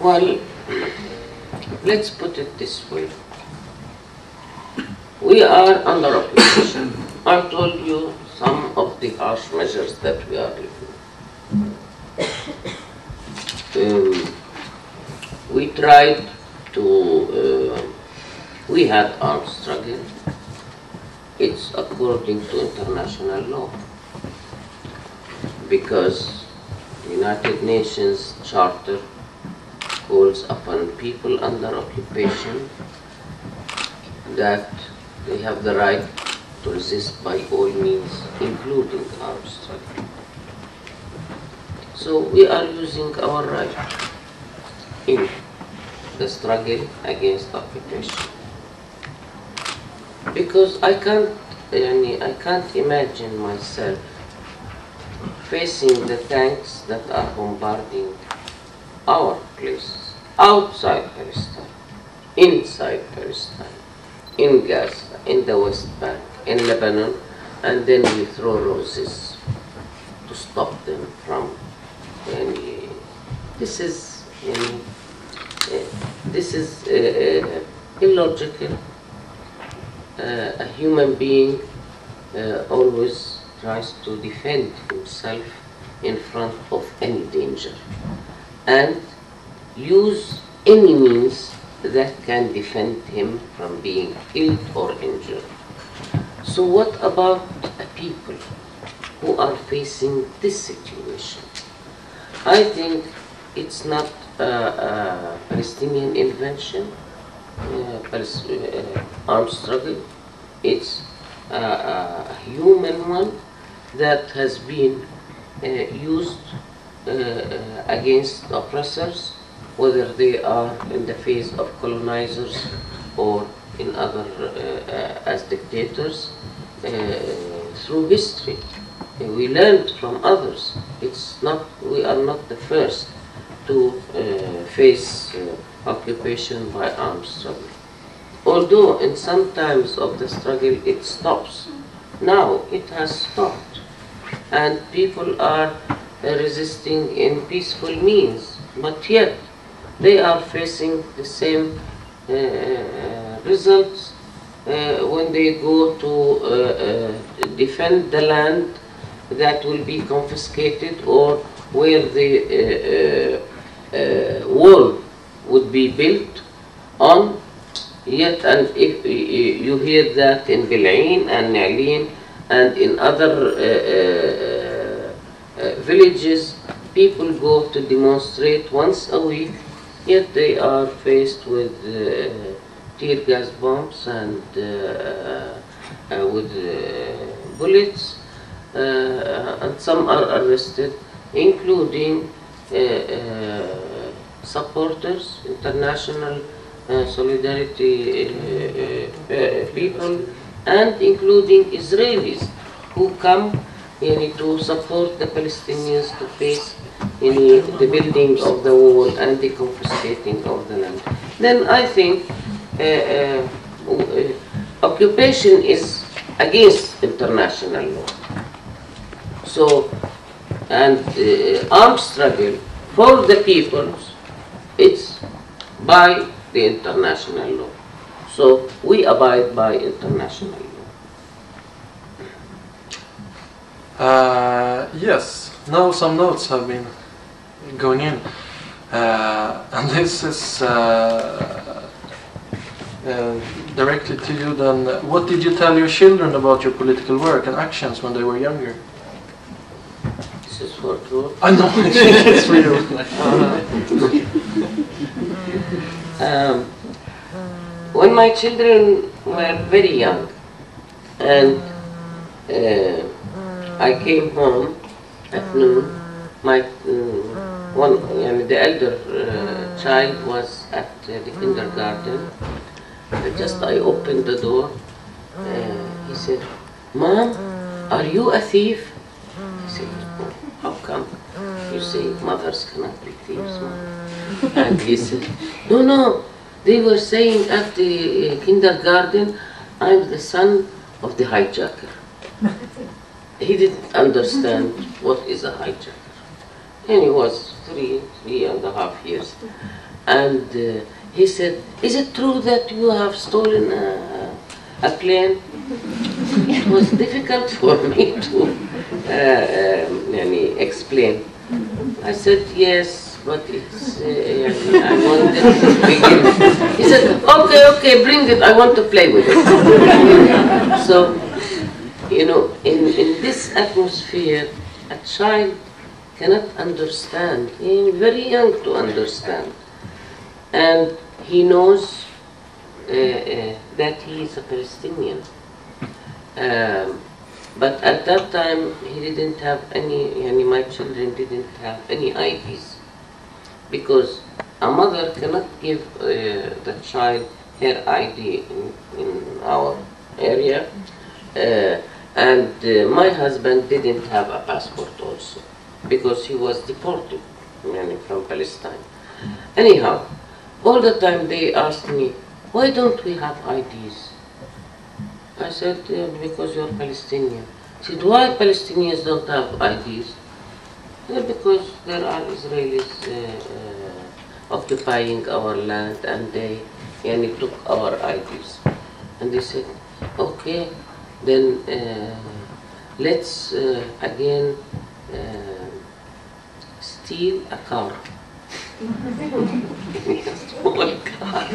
Well, let's put it this way. We are under occupation. I told you some of the harsh measures that we are living. We tried to, we had armed struggle. It's according to international law, because the United Nations Charter calls upon people under occupation that they have the right to resist by all means, including armed struggle. So we are using our right in the struggle against occupation. Because I can't imagine myself facing the tanks that are bombarding our places, outside Palestine, inside Palestine, in Gaza, in the West Bank, in Lebanon, and then we throw roses to stop them from any. This is illogical. A human being always tries to defend himself in front of any danger and use any means that can defend him from being killed or injured. So what about a people who are facing this situation? I think it's not a Palestinian invention, armed struggle. It's a human one that has been used against oppressors, whether they are in the phase of colonizers or in other as dictators, through history. We learned from others. We are not the first to face occupation by armed struggle. Although in some times of the struggle it stops. Now it has stopped, and people are resisting in peaceful means, but yet they are facing the same results when they go to defend the land that will be confiscated, or where the wall would be built on. Yet, and if you hear that in Bil'in and Na'lin and in other villages, people go to demonstrate once a week, yet they are faced with tear gas bombs and with bullets, and some are arrested, including supporters, international solidarity people, and including Israelis who come to support the Palestinians to face the building of the wall and the confiscating of the land. Then I think occupation is against international law. So, and armed struggle for the peoples, it's by the international law. So we abide by international law. Yes, now some notes have been going in. And this is directly to you then. What did you tell your children about your political work and actions when they were younger? This is for Dror. I know, it's for you. When my children were very young, and I came home at noon, the elder child was at the kindergarten. I opened the door. He said, "Mom, are you a thief?" I said, "Oh, how come? You say mothers cannot be thieves, Mom." And he said, No, they were saying at the kindergarten, I'm the son of the hijacker. He didn't understand what is a hijacker. And he was three and a half years. And he said, "Is it true that you have stolen a plane?" It was difficult for me to explain. I said, "Yes, but it's, I wanted to begin." He said, okay, bring it, I want to play with it." So, you know, in this atmosphere, a child cannot understand. He's very young to understand. And he knows that he is a Palestinian. But at that time, he didn't have any, my children didn't have any IDs. Because a mother cannot give the child her ID in our area. And my husband didn't have a passport also, because he was deported from Palestine. Anyhow, all the time they asked me, "Why don't we have IDs?" I said, "Because you're Palestinian." He said, "Why Palestinians don't have IDs?" Because there are Israelis occupying our land, and they took our IDs. And they said, "Okay, then let's again steal a car." Small car.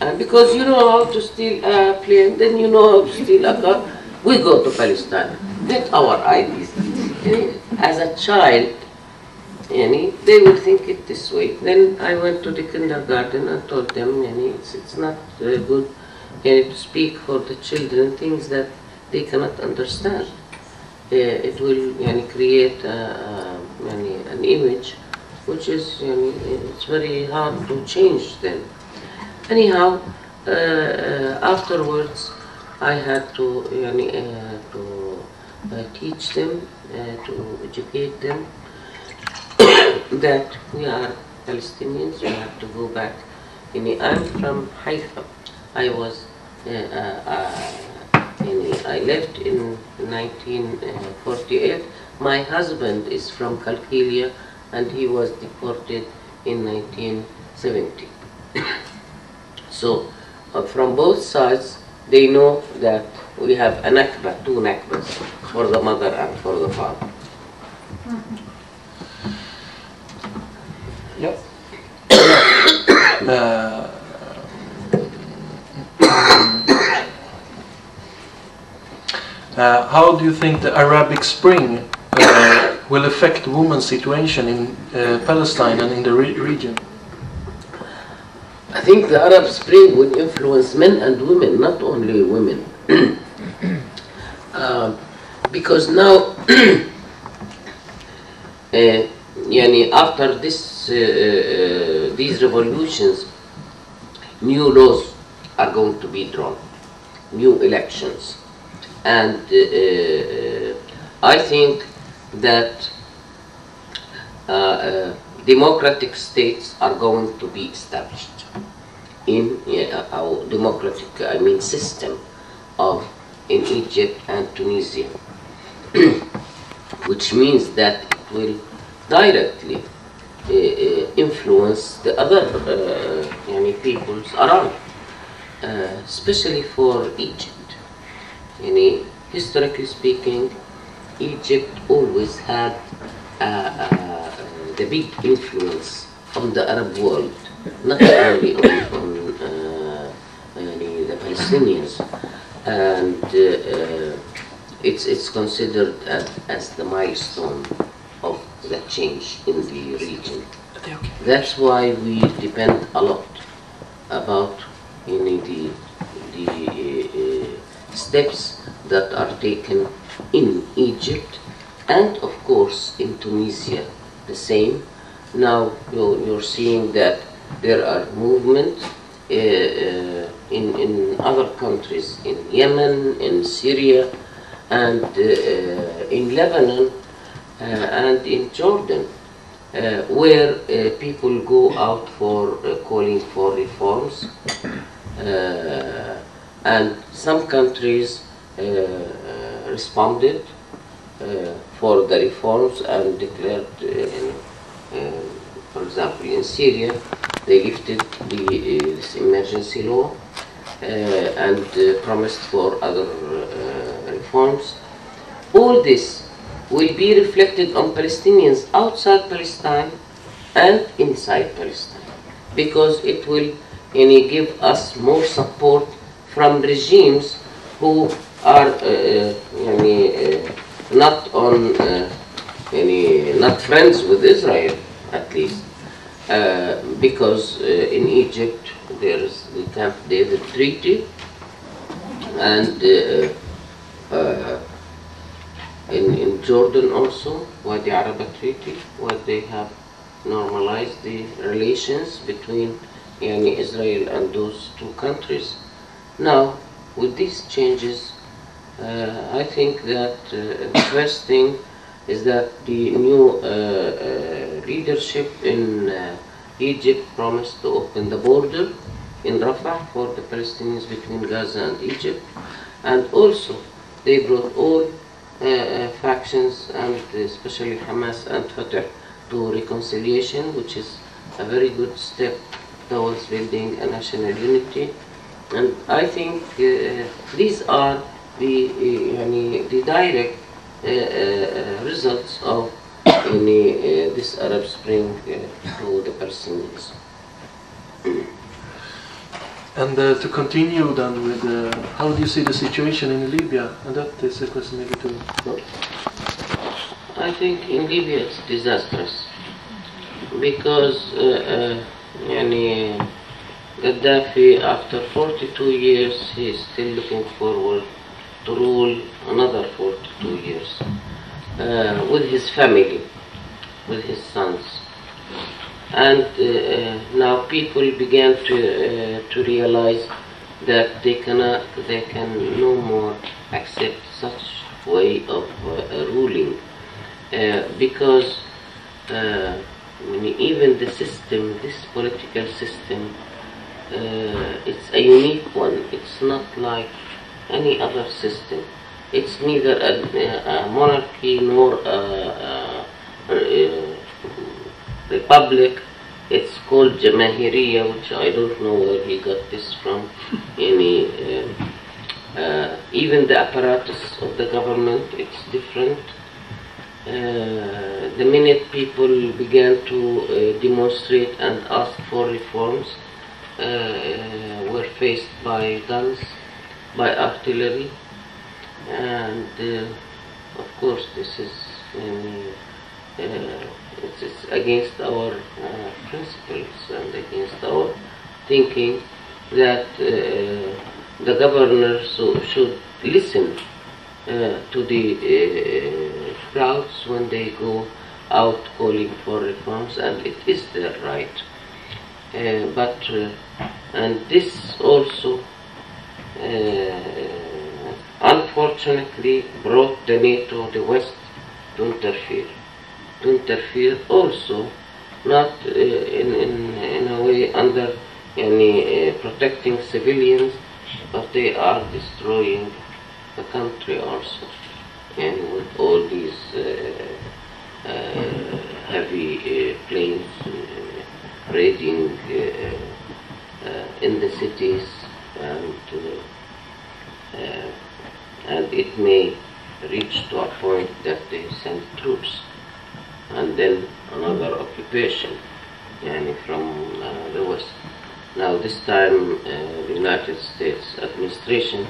And because you know how to steal a plane, then you know how to steal a car. We go to Palestine, get our IDs. As a child, they would think it this way. Then I went to the kindergarten and told them, it's not good to speak for the children things that they cannot understand. It will create an image which is it's very hard to change them. Anyhow, afterwards I had to teach them, to educate them that we are Palestinians. We have to go back. I'm from Haifa. I was I left in 1948. My husband is from Kalkilia, and he was deported in 1970. So from both sides, they know that we have a nakba, two nakbas, for the mother and for the father. Yep. How do you think the Arabic Spring will affect women's situation in Palestine and in the region? I think the Arab Spring will influence men and women, not only women. Because now, after these revolutions, new laws are going to be drawn, new elections. And I think that democratic states are going to be established in our democratic, system in Egypt and Tunisia, which means that it will directly influence the other peoples around, especially for Egypt. Historically speaking, Egypt always had the big influence on the Arab world, not only on the Palestinians, and it's considered as the milestone of the change in the region. That's why we depend a lot about the steps that are taken in Egypt, and of course in Tunisia the same. Now you're seeing that there are movements in other countries, in Yemen, in Syria, and in Lebanon, and in Jordan, where people go out for calling for reforms. And some countries responded for the reforms and declared, for example, in Syria, they lifted this emergency law and promised for other reforms. All this will be reflected on Palestinians outside Palestine and inside Palestine, because it will give us more support from regimes who are not on not friends with Israel, at least, because in Egypt there is the Camp David Treaty, and in Jordan also, Wadi Araba Treaty, where they have normalized the relations between Israel and those two countries. Now, with these changes, I think that the first thing is that the new leadership in Egypt promised to open the border in Rafah for the Palestinians between Gaza and Egypt, and also they brought all factions, and especially Hamas and Fatah, to reconciliation, which is a very good step towards building a national unity. And I think these are the direct results of this Arab Spring to the Palestinians. And to continue then with how do you see the situation in Libya? And that is a question maybe to both. I think in Libya it's disastrous, because Gaddafi, after 42 years, he is still looking forward to rule another 42 years with his family, with his sons. And now people began to realize that they can no more accept such way of ruling, because even the system, this political system, it's a unique one. It's not like any other system. It's neither a monarchy nor a republic. It's called Jamahiriya, which I don't know where he got this from. Even the apparatus of the government, it's different. The minute people began to demonstrate and ask for reforms, were faced by guns, by artillery, and of course this is it's against our principles and against our thinking that the governor should listen to the crowds when they go out calling for reforms, and it is their right. And this also unfortunately brought the NATO, the West, to interfere also, not in a way under protecting civilians, but they are destroying the country also, and with all these heavy planes raiding in the cities, and it may reach to a point that they send troops, and then another occupation from the West. Now this time the United States administration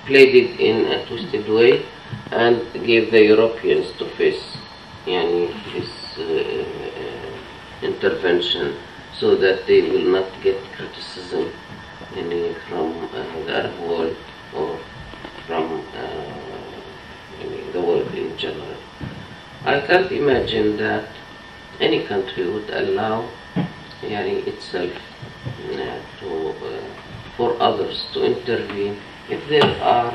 played it in a twisted way and gave the Europeans to face this intervention, so that they will not get criticism from the Arab world or from the world in general. I can't imagine that any country would allow itself for others to intervene if there are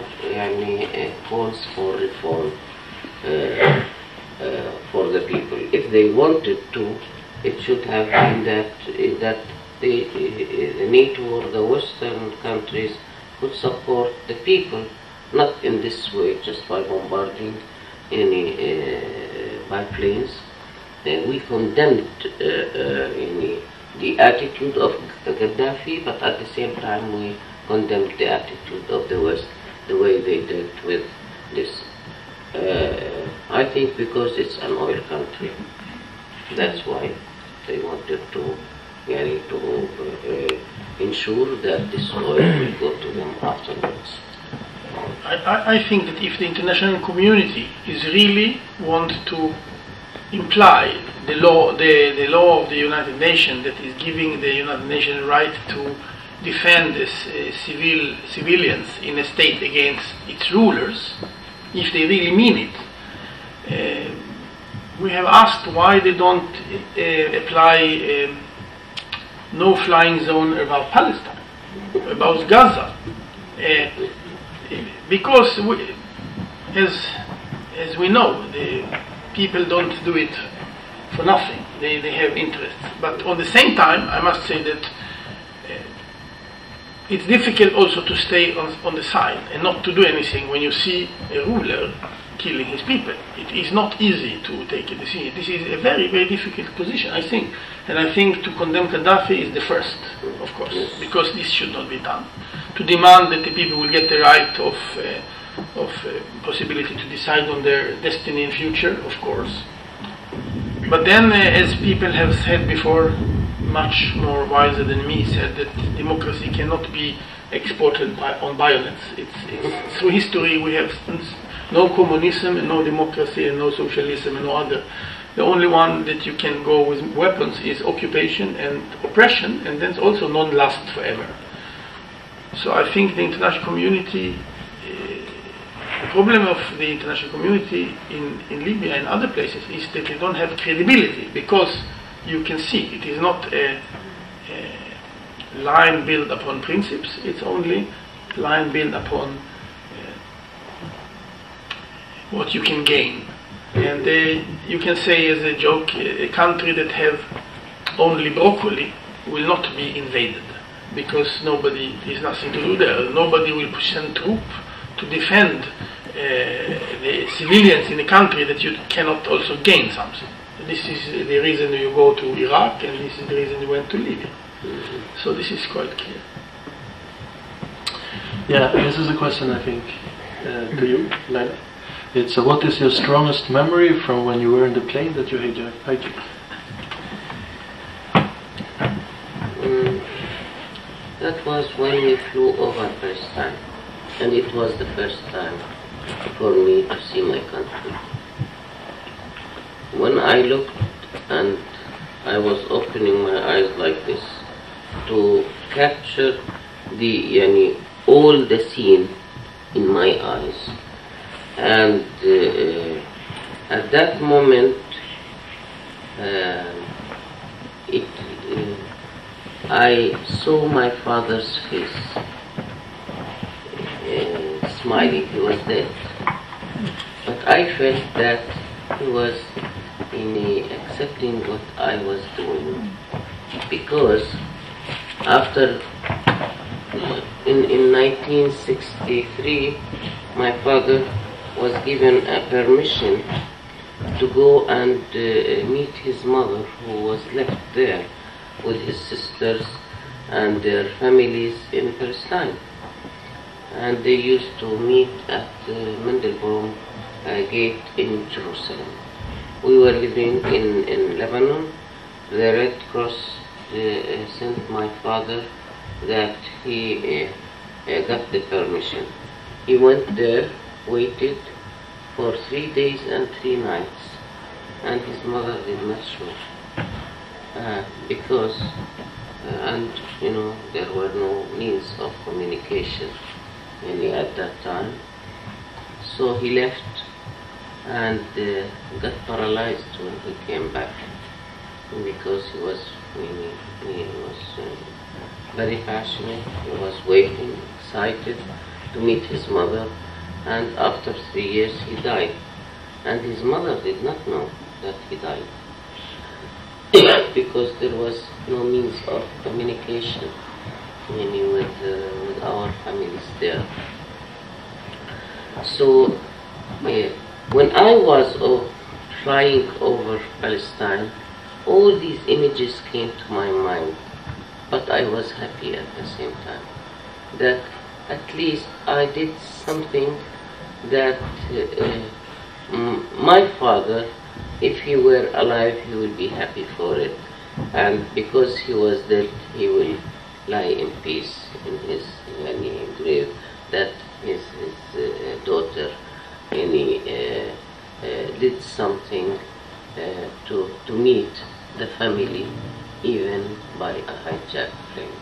calls for reform for the people. If they wanted to, it should have been that the NATO or the Western countries would support the people, not in this way, just by bombarding by planes. We condemned the attitude of Gaddafi, but at the same time we condemned the attitude of the West, the way they dealt with this. I think because it's an oil country, that's why they wanted to ensure that this oil will go to them afterwards. I think that if the international community is really want to imply the law of the United Nations that is giving the United Nations right to defend the civilians in a state against its rulers, if they really mean it, we have asked why they don't apply no flying zone about Palestine, about Gaza, because as we know, the people don't do it for nothing. They have interests. But on the same time, I must say that it's difficult also to stay on the side and not to do anything when you see a ruler killing his people. It is not easy to take a decision. This is a very, very difficult position, I think. And I think to condemn Gaddafi is the first, of course, because this should not be done. To demand that the people will get the right of possibility to decide on their destiny and future, of course. But then, as people have said before, much more wiser than me, said that democracy cannot be exported on violence. It's through history we have no communism and no democracy and no socialism and no other. The only one that you can go with weapons is occupation and oppression, and then also non-last forever. So I think the international community, the problem of the international community in Libya and other places is that they don't have credibility, because you can see it is not a line built upon principles, it's only line built upon what you can gain. And you can say as a joke, a country that have only broccoli will not be invaded, because there's nothing to do there. Nobody will send troops to defend the civilians in a country that you cannot also gain something. This is the reason you go to Iraq, and this is the reason you went to Libya. So this is quite clear. Yeah, this is a question I think to you, Leila. It's what is your strongest memory from when you were in the plane that you hijacked? That was when we flew over Palestine, and it was the first time for me to see my country. When I looked and I was opening my eyes like this to capture all the scene in my eyes, and at that moment I saw my father's face smiling. He was dead, but I felt that he was accepting what I was doing, because after in 1963 my father was given a permission to go and meet his mother, who was left there with his sisters and their families in Palestine, and they used to meet at the Mandelbaum gate in Jerusalem. We were living in Lebanon. The Red Cross sent my father that he got the permission. He went there, waited for 3 days and 3 nights, and his mother did not show, because there were no means of communication at that time. So he left and got paralyzed when he came back, because he was very passionate. He was waiting, excited to meet his mother, and after 3 years he died, and his mother did not know that he died because there was no means of communication with our families there. So when I was flying over Palestine, all these images came to my mind, but I was happy at the same time that at least I did something that my father, if he were alive, he would be happy for it, and because he was dead, he will lie in peace in his grave, that his daughter did something to meet the family, even by a hijacked plane.